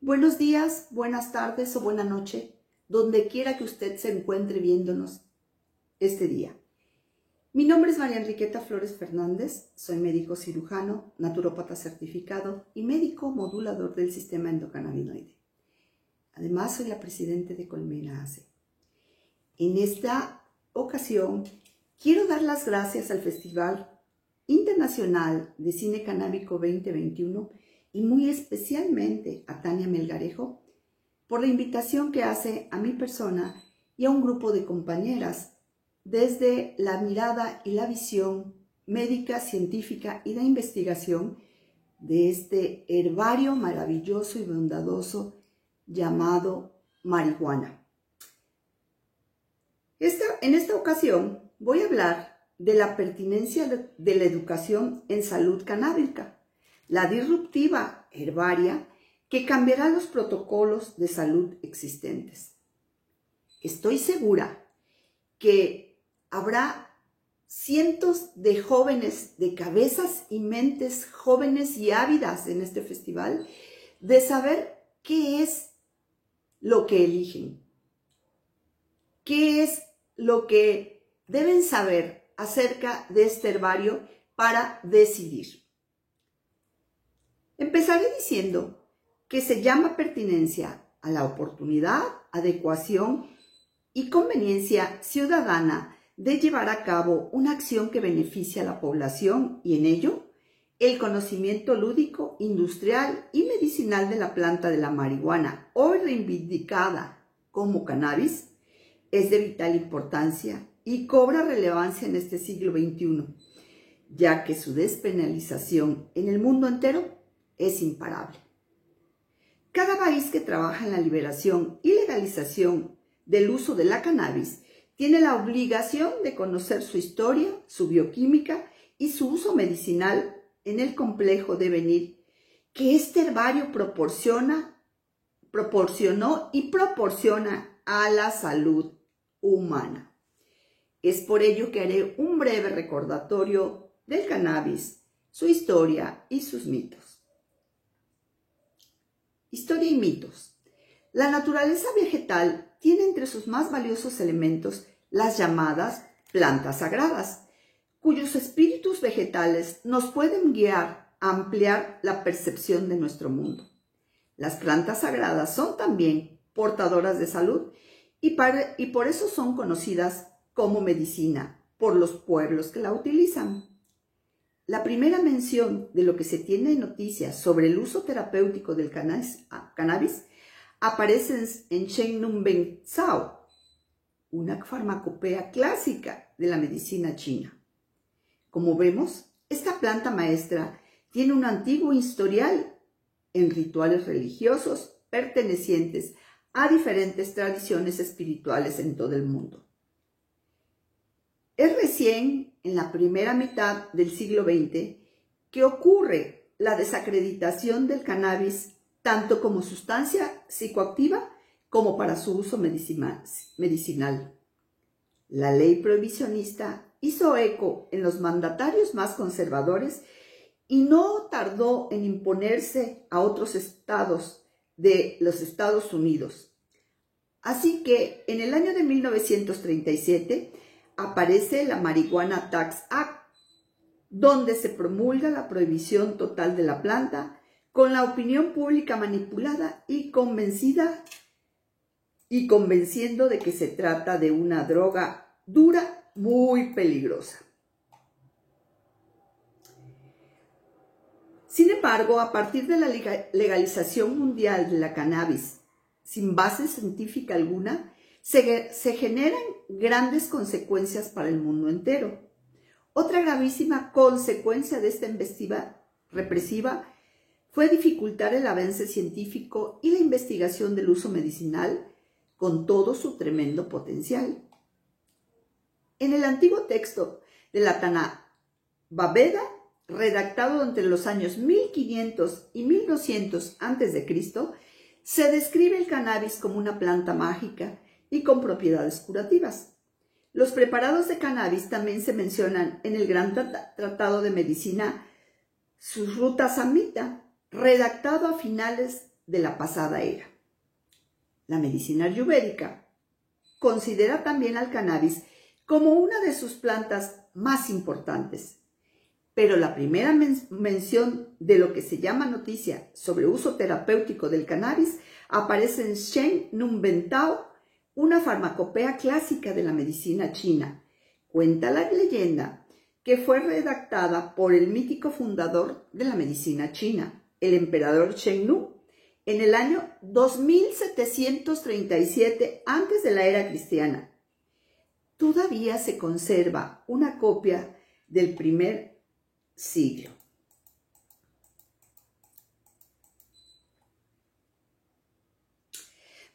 Buenos días, buenas tardes o buena noche, donde quiera que usted se encuentre viéndonos este día. Mi nombre es María Enriqueta Flores Fernández, soy médico cirujano, naturópata certificado y médico modulador del sistema endocannabinoide. Además, soy la presidenta de Colmena AC. En esta ocasión, quiero dar las gracias al Festival Internacional de Cine Canábico 2021 y muy especialmente a Tania Melgarejo por la invitación que hace a mi persona y a un grupo de compañeras desde la mirada y la visión médica, científica y de investigación de este herbario maravilloso y bondadoso llamado marihuana. En esta ocasión voy a hablar de la pertinencia de la educación en salud canábica, la disruptiva herbaria que cambiará los protocolos de salud existentes. Estoy segura que habrá cientos de jóvenes, de cabezas y mentes jóvenes y ávidas en este festival de saber qué es lo que eligen, qué es lo que deben saber acerca de este herbario para decidir. Empezaré diciendo que se llama pertinencia a la oportunidad, adecuación y conveniencia ciudadana de llevar a cabo una acción que beneficie a la población y en ello el conocimiento lúdico, industrial y medicinal de la planta de la marihuana, hoy reivindicada como cannabis, es de vital importancia y cobra relevancia en este siglo XXI, ya que su despenalización en el mundo entero es imparable. Cada país que trabaja en la liberación y legalización del uso de la cannabis tiene la obligación de conocer su historia, su bioquímica y su uso medicinal en el complejo devenir que este herbario proporcionó y proporciona a la salud humana. Es por ello que haré un breve recordatorio del cannabis, su historia y sus mitos. Historia y mitos. La naturaleza vegetal tiene entre sus más valiosos elementos las llamadas plantas sagradas, cuyos espíritus vegetales nos pueden guiar a ampliar la percepción de nuestro mundo. Las plantas sagradas son también portadoras de salud y por eso son conocidas como medicina por los pueblos que la utilizan. La primera mención de lo que se tiene noticia sobre el uso terapéutico del cannabis aparece en Shen Nung Ben Tsao, una farmacopea clásica de la medicina china. Como vemos, esta planta maestra tiene un antiguo historial en rituales religiosos pertenecientes a diferentes tradiciones espirituales en todo el mundo. Es recién en la primera mitad del siglo XX que ocurre la desacreditación del cannabis tanto como sustancia psicoactiva como para su uso medicinal. La ley prohibicionista hizo eco en los mandatarios más conservadores y no tardó en imponerse a otros estados de los Estados Unidos. Así que en el año de 1937 aparece la Marijuana Tax Act, donde se promulga la prohibición total de la planta con la opinión pública manipulada y convenciendo de que se trata de una droga dura, muy peligrosa. Sin embargo, a partir de la legalización mundial de la cannabis, sin base científica alguna, se generan grandes consecuencias para el mundo entero. Otra gravísima consecuencia de esta embestida represiva fue dificultar el avance científico y la investigación del uso medicinal con todo su tremendo potencial. En el antiguo texto de la Tanabaveda, redactado entre los años 1500 y 1200 a.C., se describe el cannabis como una planta mágica y con propiedades curativas. Los preparados de cannabis también se mencionan en el Gran Tratado de Medicina Sushruta Samhita, redactado a finales de la pasada era. La medicina ayurvédica considera también al cannabis como una de sus plantas más importantes. Pero la primera mención de lo que se llama noticia sobre uso terapéutico del cannabis aparece en Shen Nunben Tao, una farmacopea clásica de la medicina china. Cuenta la leyenda que fue redactada por el mítico fundador de la medicina china, el emperador Chengnu, en el año 2737 antes de la era cristiana. Todavía se conserva una copia del primer siglo.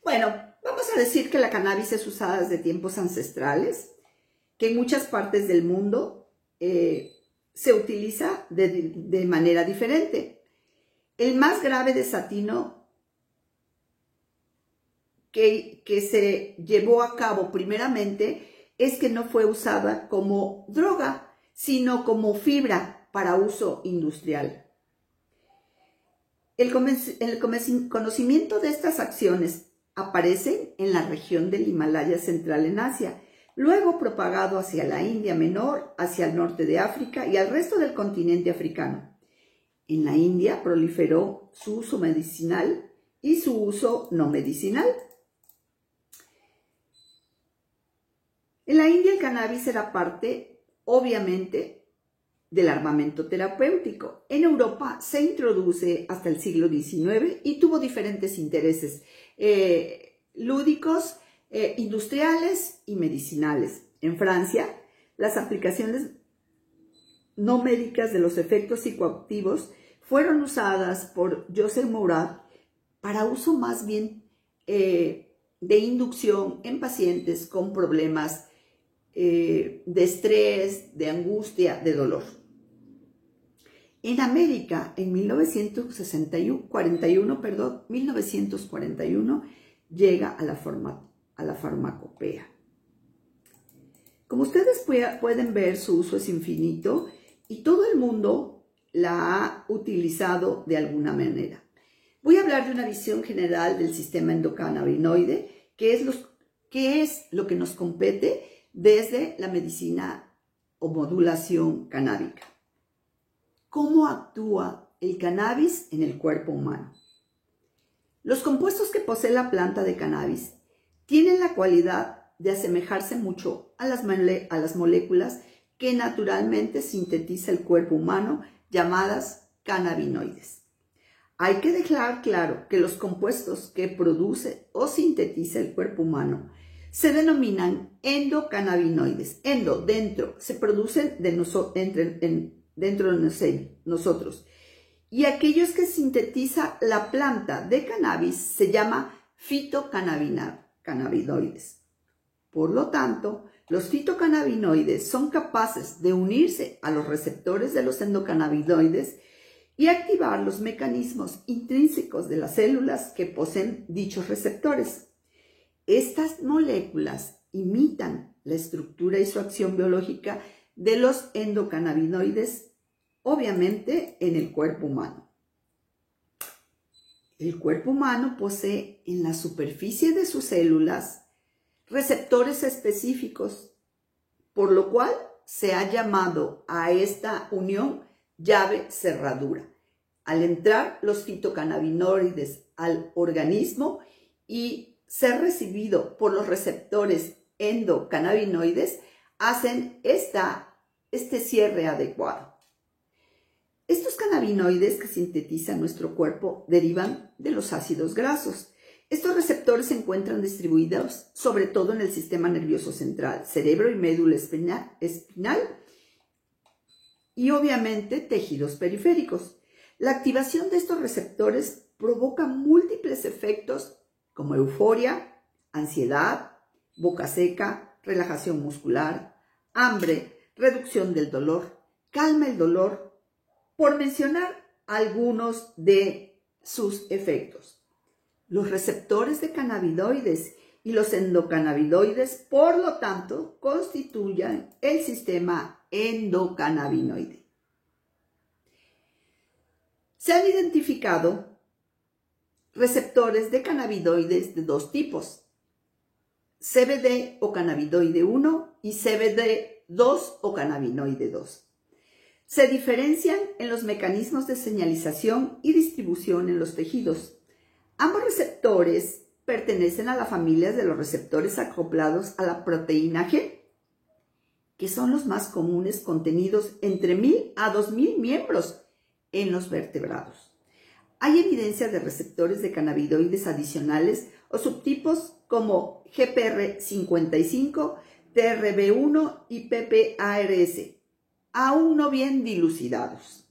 Bueno, vamos a decir que la cannabis es usada desde tiempos ancestrales, que en muchas partes del mundo se utiliza de manera diferente. El más grave desatino que se llevó a cabo primeramente es que no fue usada como droga, sino como fibra para uso industrial. El conocimiento de estas acciones aparece en la región del Himalaya central en Asia, luego propagado hacia la India Menor, hacia el norte de África y al resto del continente africano. En la India proliferó su uso medicinal y su uso no medicinal. En la India el cannabis era parte, obviamente, del armamento terapéutico. En Europa se introduce hasta el siglo XIX y tuvo diferentes intereses lúdicos, industriales y medicinales. En Francia, las aplicaciones no médicas de los efectos psicoactivos fueron usadas por Joseph Mourat para uso más bien de inducción en pacientes con problemas de estrés, de angustia, de dolor. En América, en 1941, llega a la farmacopea. Como ustedes pueden ver, su uso es infinito y todo el mundo la ha utilizado de alguna manera. Voy a hablar de una visión general del sistema endocannabinoide, que es lo que nos compete desde la medicina o modulación canábica. ¿Cómo actúa el cannabis en el cuerpo humano? Los compuestos que posee la planta de cannabis tienen la cualidad de asemejarse mucho a las moléculas que naturalmente sintetiza el cuerpo humano, llamadas cannabinoides. Hay que dejar claro que los compuestos que produce o sintetiza el cuerpo humano se denominan endocannabinoides. Dentro, se producen dentro de nosotros. Y aquellos que sintetiza la planta de cannabis se llama fitocannabinoides. Por lo tanto, los fitocannabinoides son capaces de unirse a los receptores de los endocannabinoides y activar los mecanismos intrínsecos de las células que poseen dichos receptores. Estas moléculas imitan la estructura y su acción biológica de los endocannabinoides, obviamente en el cuerpo humano. El cuerpo humano posee en la superficie de sus células receptores específicos, por lo cual se ha llamado a esta unión llave-cerradura. Al entrar los fitocannabinoides al organismo y ser recibido por los receptores endocannabinoides, hacen este cierre adecuado. Estos cannabinoides que sintetiza nuestro cuerpo derivan de los ácidos grasos. Estos receptores se encuentran distribuidos sobre todo en el sistema nervioso central, cerebro y médula espinal y obviamente tejidos periféricos. La activación de estos receptores provoca múltiples efectos como euforia, ansiedad, boca seca, relajación muscular, hambre, reducción del dolor, calma el dolor, por mencionar algunos de sus efectos. Los receptores de cannabinoides y los endocannabinoides, por lo tanto, constituyen el sistema endocannabinoide. Se han identificado receptores de cannabinoides de dos tipos, CBD o cannabinoide 1 y CBD2 o cannabinoide 2. Se diferencian en los mecanismos de señalización y distribución en los tejidos. Ambos receptores pertenecen a la familia de los receptores acoplados a la proteína G, que son los más comunes, contenidos entre 1000 a 2000 miembros en los vertebrados. Hay evidencia de receptores de cannabinoides adicionales o subtipos como GPR55, TRB1 y PPARS, aún no bien dilucidados.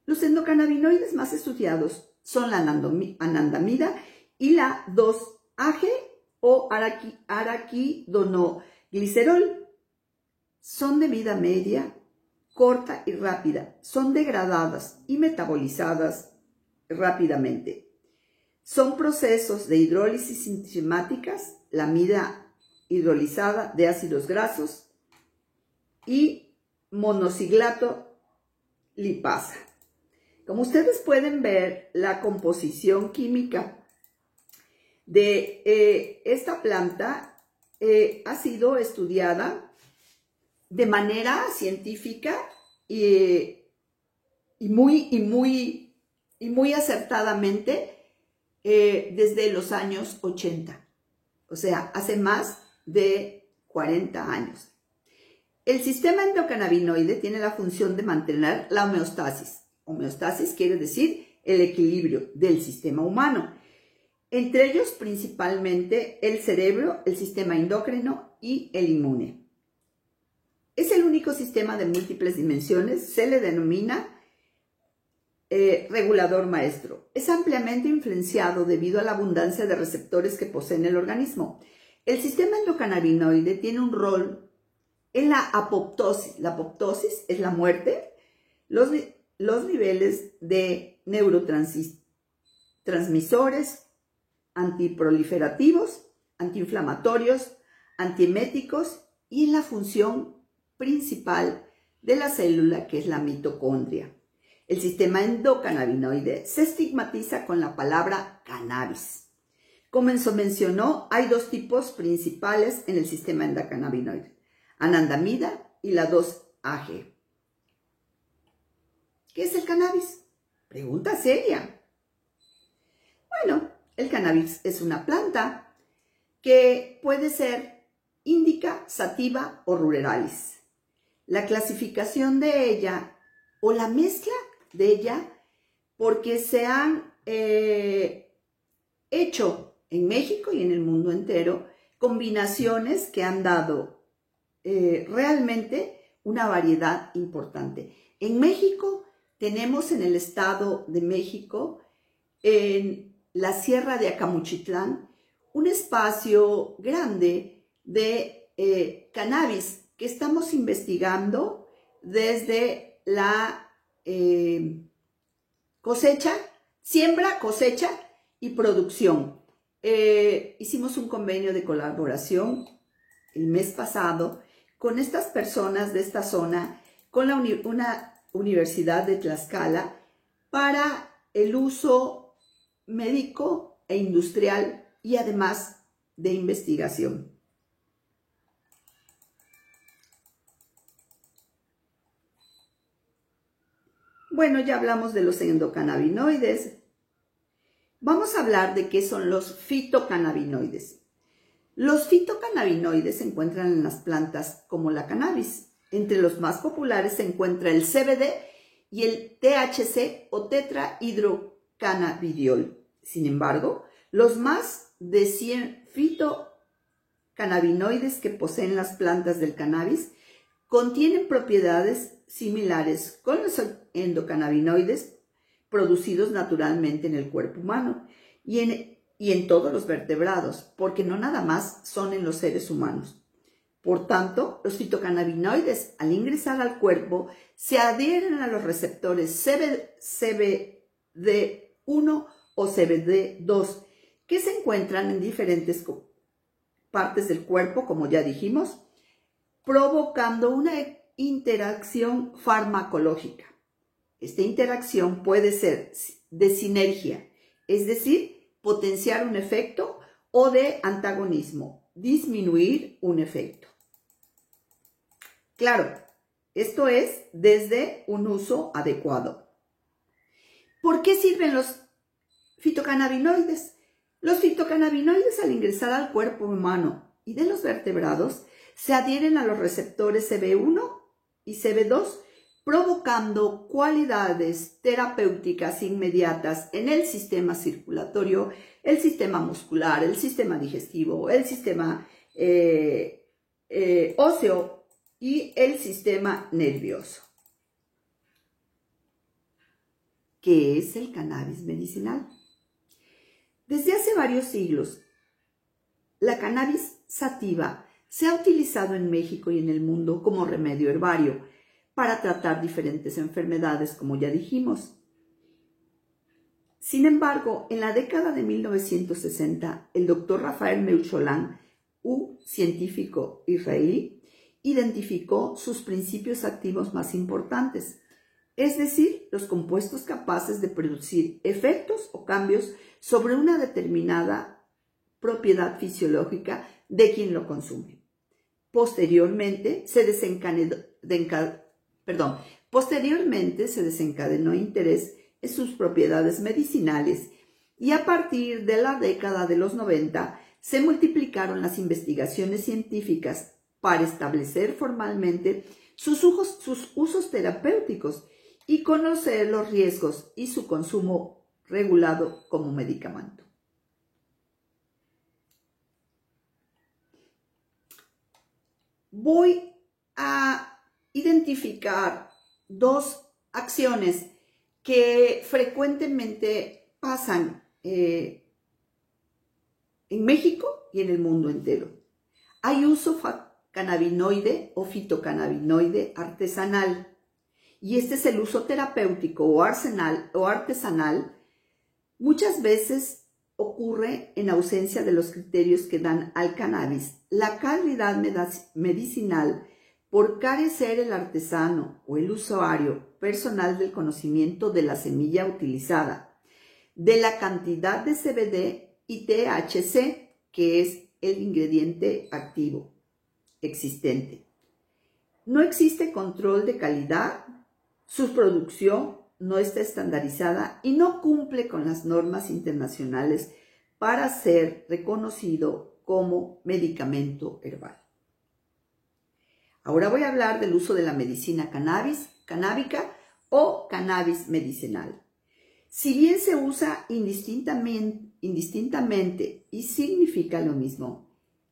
Los endocannabinoides más estudiados son la anandamida y la 2-AG o araquidonoglicerol. Son de vida media, corta y rápida. Son degradadas y metabolizadas rápidamente. Son procesos de hidrólisis enzimáticas, la amida hidrolizada de ácidos grasos y monociclato lipasa. Como ustedes pueden ver, la composición química de esta planta ha sido estudiada de manera científica y muy acertadamente desde los años 80, o sea, hace más de 40 años. El sistema endocannabinoide tiene la función de mantener la homeostasis. Homeostasis quiere decir el equilibrio del sistema humano, entre ellos principalmente el cerebro, el sistema endocrino y el inmune. Es el único sistema de múltiples dimensiones, se le denomina regulador maestro. Es ampliamente influenciado debido a la abundancia de receptores que posee el organismo. El sistema endocannabinoide tiene un rol en la apoptosis. La apoptosis es la muerte, los niveles de neurotransmisores antiproliferativos, antiinflamatorios, antieméticos y en la función principal de la célula, que es la mitocondria. El sistema endocannabinoide se estigmatiza con la palabra cannabis. Como se mencionó, hay dos tipos principales en el sistema endocannabinoide: anandamida y la 2-AG. ¿Qué es el cannabis? Pregunta seria. Bueno, el cannabis es una planta que puede ser índica, sativa o ruderalis. La clasificación de ella o la mezcla de ella, porque se han hecho en México y en el mundo entero combinaciones que han dado realmente una variedad importante. En México tenemos en el Estado de México, en la Sierra de Acamuchitlán, un espacio grande de cannabis que estamos investigando desde la cosecha, siembra, cosecha y producción. Hicimos un convenio de colaboración el mes pasado con estas personas de esta zona, con una Universidad de Tlaxcala, para el uso médico e industrial y además de investigación. Bueno, ya hablamos de los endocannabinoides. Vamos a hablar de qué son los fitocannabinoides. Los fitocannabinoides se encuentran en las plantas como la cannabis. Entre los más populares se encuentra el CBD y el THC o tetrahidrocannabidiol. Sin embargo, los más de 100 fitocannabinoides que poseen las plantas del cannabis contienen propiedades similares con los endocannabinoides producidos naturalmente en el cuerpo humano y en todos los vertebrados, porque no nada más son en los seres humanos. Por tanto, los fitocannabinoides, al ingresar al cuerpo, se adhieren a los receptores CBD1 o CBD2, que se encuentran en diferentes partes del cuerpo, como ya dijimos, provocando una interacción farmacológica. Esta interacción puede ser de sinergia es decir, potenciar un efecto, o de antagonismo, disminuir un efecto. Claro, esto es desde un uso adecuado. ¿Por qué sirven los fitocannabinoides? Los fitocannabinoides, al ingresar al cuerpo humano y de los vertebrados, se adhieren a los receptores CB1 y CB2, provocando cualidades terapéuticas inmediatas en el sistema circulatorio, el sistema muscular, el sistema digestivo, el sistema óseo y el sistema nervioso. ¿Qué es el cannabis medicinal? Desde hace varios siglos, la cannabis sativa se ha utilizado en México y en el mundo como remedio herbario para tratar diferentes enfermedades, como ya dijimos. Sin embargo, en la década de 1960, el doctor Rafael Meucholán, un científico israelí, identificó sus principios activos más importantes, es decir, los compuestos capaces de producir efectos o cambios sobre una determinada propiedad fisiológica de quien lo consume. Posteriormente se desencadenó interés en sus propiedades medicinales y a partir de la década de los 90 se multiplicaron las investigaciones científicas para establecer formalmente sus usos terapéuticos y conocer los riesgos y su consumo regulado como medicamento. Voy a identificar dos acciones que frecuentemente pasan en México y en el mundo entero. Hay uso cannabinoide o fitocannabinoide artesanal, y este es el uso terapéutico o artesanal. Muchas veces ocurre en ausencia de los criterios que dan al cannabis la calidad medicinal, por carecer el artesano o el usuario personal del conocimiento de la semilla utilizada, de la cantidad de CBD y THC, que es el ingrediente activo existente. No existe control de calidad, su producción no está estandarizada y no cumple con las normas internacionales para ser reconocido como medicamento herbal. Ahora voy a hablar del uso de la medicina canábica o cannabis medicinal. Si bien se usa indistintamente y significa lo mismo,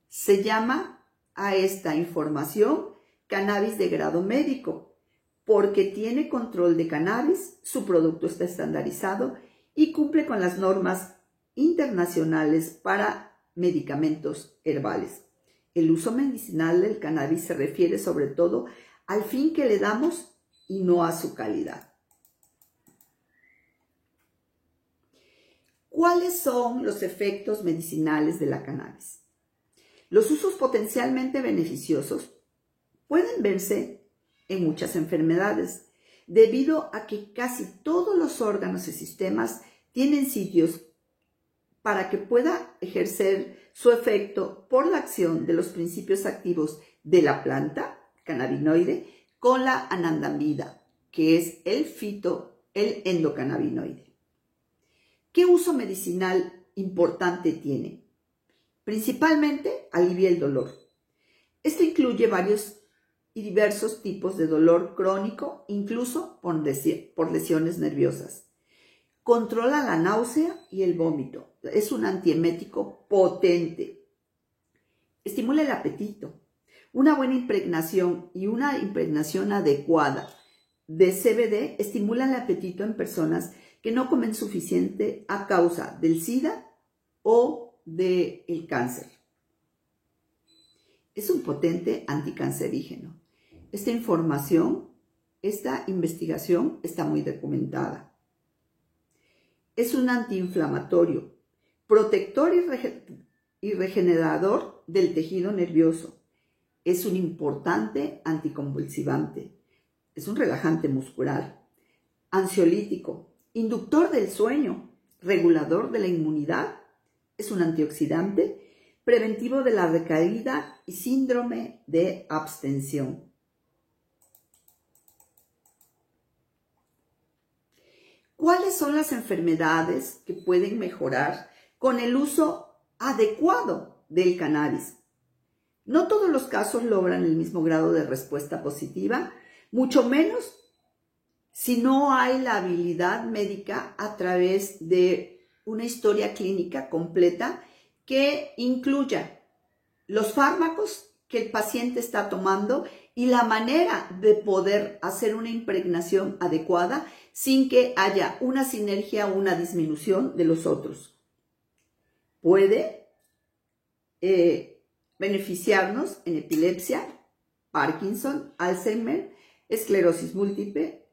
se llama a esta información cannabis de grado médico, porque tiene control de cannabis, su producto está estandarizado y cumple con las normas internacionales para medicamentos herbales. El uso medicinal del cannabis se refiere sobre todo al fin que le damos y no a su calidad. ¿Cuáles son los efectos medicinales de la cannabis? Los usos potencialmente beneficiosos pueden verse en muchas enfermedades, debido a que casi todos los órganos y sistemas tienen sitios para que pueda ejercer su efecto por la acción de los principios activos de la planta cannabinoide con la anandamida, que es el endocannabinoide. ¿Qué uso medicinal importante tiene? Principalmente alivia el dolor. Esto incluye varios y diversos tipos de dolor crónico, incluso por lesiones nerviosas. Controla la náusea y el vómito. Es un antiemético potente. Estimula el apetito. Una buena impregnación y una impregnación adecuada de CBD estimulan el apetito en personas que no comen suficiente a causa del SIDA o del cáncer. Es un potente anticancerígeno. Esta investigación está muy documentada. Es un antiinflamatorio, protector y regenerador del tejido nervioso. Es un importante anticonvulsivante. Es un relajante muscular, ansiolítico, inductor del sueño, regulador de la inmunidad, es un antioxidante, preventivo de la recaída y síndrome de abstención. ¿Cuáles son las enfermedades que pueden mejorar con el uso adecuado del cannabis? No todos los casos logran el mismo grado de respuesta positiva, mucho menos si no hay la habilidad médica a través de una historia clínica completa que incluya los fármacos que el paciente está tomando y la manera de poder hacer una impregnación adecuada sin que haya una sinergia o una disminución de los otros. Puede beneficiarnos en epilepsia, Parkinson, Alzheimer, esclerosis múltiple,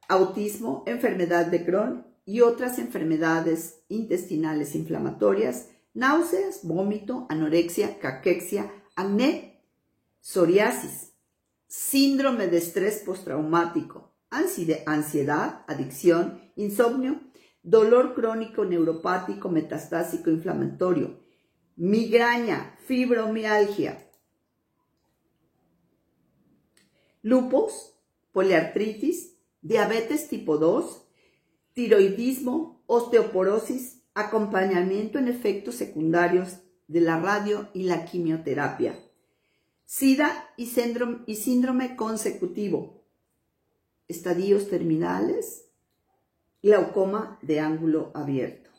autismo, enfermedad de Crohn y otras enfermedades intestinales inflamatorias, náuseas, vómito, anorexia, caquexia, acné, psoriasis, síndrome de estrés postraumático, ansiedad, adicción, insomnio, dolor crónico neuropático metastásico inflamatorio, migraña, fibromialgia, lupus, poliartritis, diabetes tipo 2, tiroidismo, osteoporosis, acompañamiento en efectos secundarios de la radio y la quimioterapia, SIDA y síndrome consecutivo, estadios terminales, glaucoma de ángulo abierto.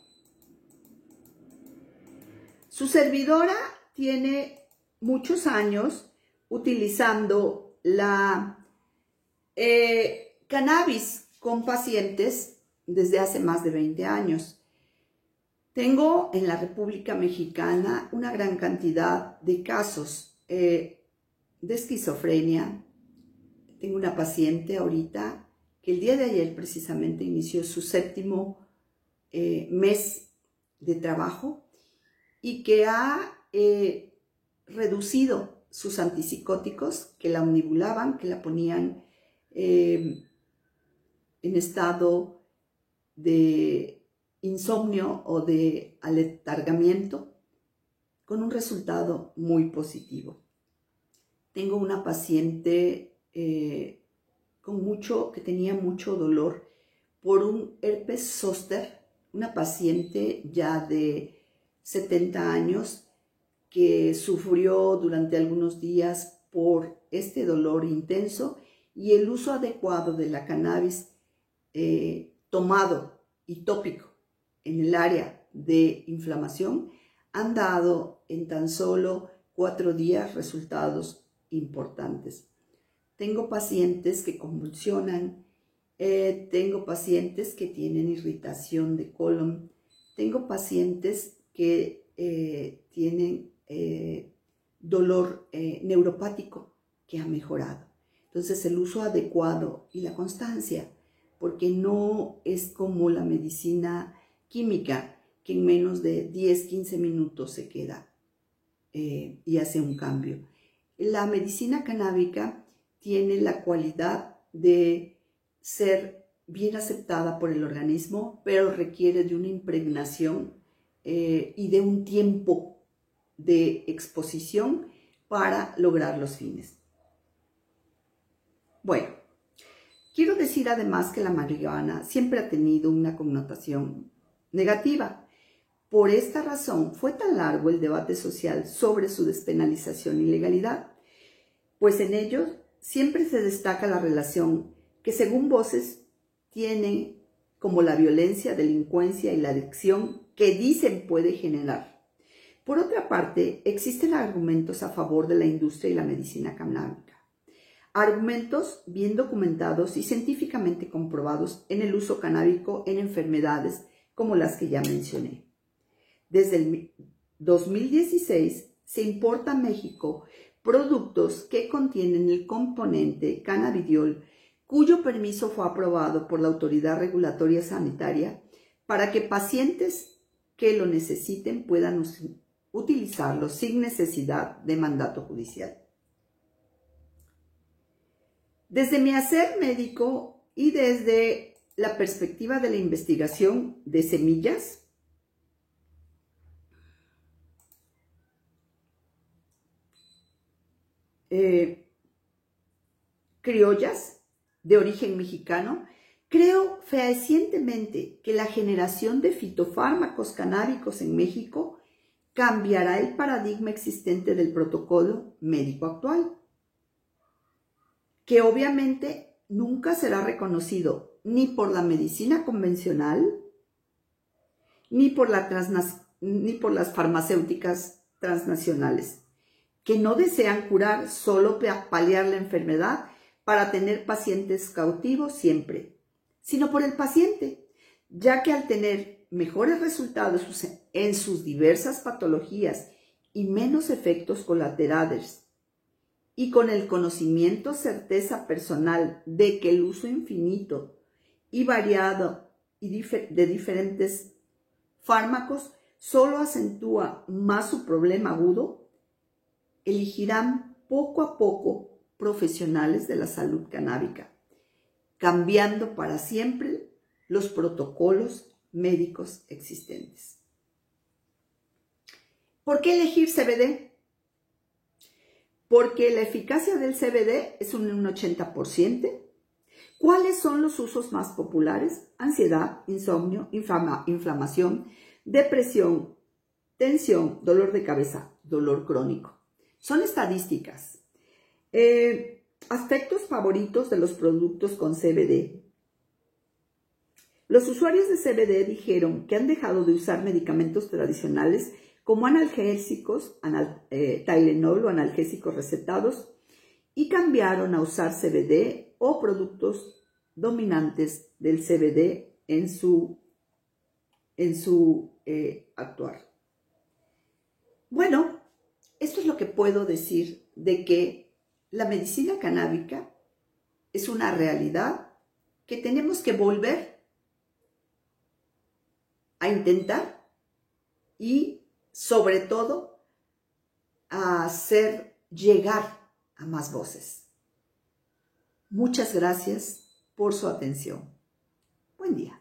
Su servidora tiene muchos años utilizando la cannabis con pacientes desde hace más de 20 años. Tengo en la República Mexicana una gran cantidad de casos de esquizofrenia. Tengo una paciente ahorita que el día de ayer precisamente inició su 7º mes de trabajo y que ha reducido sus antipsicóticos que la omnibulaban, que la ponían en estado de insomnio o de aletargamiento, con un resultado muy positivo. Tengo una paciente que tenía mucho dolor por un herpes zóster, una paciente ya de 70 años que sufrió durante algunos días por este dolor intenso y el uso adecuado de la cannabis tomado y tópico en el área de inflamación han dado en tan solo 4 días resultados importantes. Tengo pacientes que convulsionan, tengo pacientes que tienen irritación de colon, tengo pacientes que tienen dolor neuropático que ha mejorado. Entonces el uso adecuado y la constancia, porque no es como la medicina química que en menos de 10-15 minutos se queda y hace un cambio. La medicina canábica tiene la cualidad de ser bien aceptada por el organismo, pero requiere de una impregnación y de un tiempo de exposición para lograr los fines. Bueno, quiero decir además que la marihuana siempre ha tenido una connotación negativa. Por esta razón fue tan largo el debate social sobre su despenalización y legalidad, pues en ellos siempre se destaca la relación que según voces tienen como la violencia, delincuencia y la adicción que dicen puede generar. Por otra parte, existen argumentos a favor de la industria y la medicina canábica. Argumentos bien documentados y científicamente comprobados en el uso canábico en enfermedades como las que ya mencioné. Desde el 2016 se importa a México productos que contienen el componente cannabidiol, cuyo permiso fue aprobado por la Autoridad Regulatoria Sanitaria para que pacientes que lo necesiten puedan utilizarlo sin necesidad de mandato judicial. Desde mi hacer médico y desde la perspectiva de la investigación de semillas, criollas de origen mexicano, creo fehacientemente que la generación de fitofármacos canábicos en México cambiará el paradigma existente del protocolo médico actual, que obviamente nunca será reconocido ni por la medicina convencional, ni por las farmacéuticas transnacionales, que no desean curar, solo paliar la enfermedad para tener pacientes cautivos siempre, sino por el paciente, ya que al tener mejores resultados en sus diversas patologías y menos efectos colaterales, y con el conocimiento, certeza personal de que el uso infinito y variado de diferentes fármacos solo acentúa más su problema agudo, elegirán poco a poco profesionales de la salud canábica, cambiando para siempre los protocolos médicos existentes. ¿Por qué elegir CBD? Porque la eficacia del CBD es un 80%. ¿Cuáles son los usos más populares? Ansiedad, insomnio, inflamación, depresión, tensión, dolor de cabeza, dolor crónico. Son estadísticas. Aspectos favoritos de los productos con CBD. Los usuarios de CBD dijeron que han dejado de usar medicamentos tradicionales como analgésicos, Tylenol o analgésicos recetados, y cambiaron a usar CBD o productos dominantes del CBD en su actuar. Bueno, esto es lo que puedo decir de que la medicina canábica es una realidad que tenemos que volver a intentar y sobre todo a hacer llegar a más voces. Muchas gracias por su atención. Buen día.